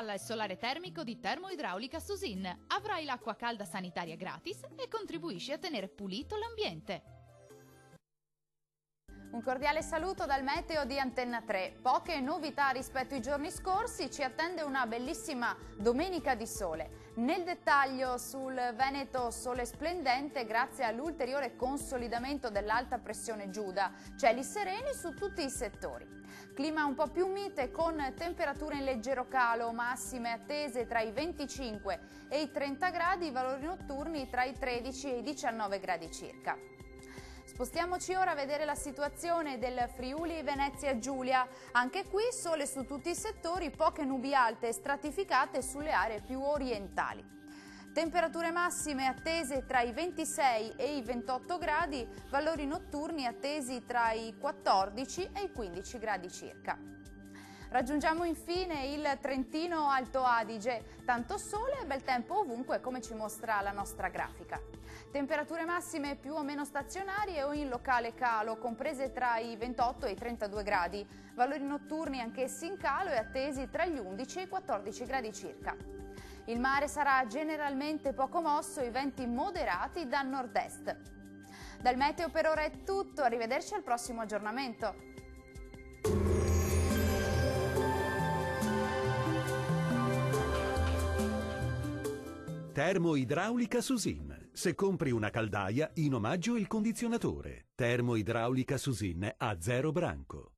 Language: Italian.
Installa il solare termico di Termoidraulica Susin. Avrai l'acqua calda sanitaria gratis e contribuisci a tenere pulito l'ambiente. Un cordiale saluto dal meteo di Antenna 3. Poche novità rispetto ai giorni scorsi, ci attende una bellissima domenica di sole. Nel dettaglio sul Veneto sole splendente grazie all'ulteriore consolidamento dell'alta pressione Giuda. Cieli sereni su tutti i settori. Clima un po' più mite con temperature in leggero calo, massime attese tra i 25 e i 30 gradi, valori notturni tra i 13 e i 19 gradi circa. Spostiamoci ora a vedere la situazione del Friuli Venezia Giulia. Anche qui sole su tutti i settori, poche nubi alte e stratificate sulle aree più orientali. Temperature massime attese tra i 26 e i 28 gradi, valori notturni attesi tra i 14 e i 15 gradi circa. Raggiungiamo infine il Trentino Alto Adige, tanto sole e bel tempo ovunque come ci mostra la nostra grafica. Temperature massime più o meno stazionarie o in locale calo, comprese tra i 28 e i 32 gradi, valori notturni anch'essi in calo e attesi tra gli 11 e i 14 gradi circa. Il mare sarà generalmente poco mosso, i venti moderati da nord-est. Dal meteo per ora è tutto, arrivederci al prossimo aggiornamento. Termoidraulica Susin. Se compri una caldaia, in omaggio il condizionatore. Termoidraulica Susin a 0 branco.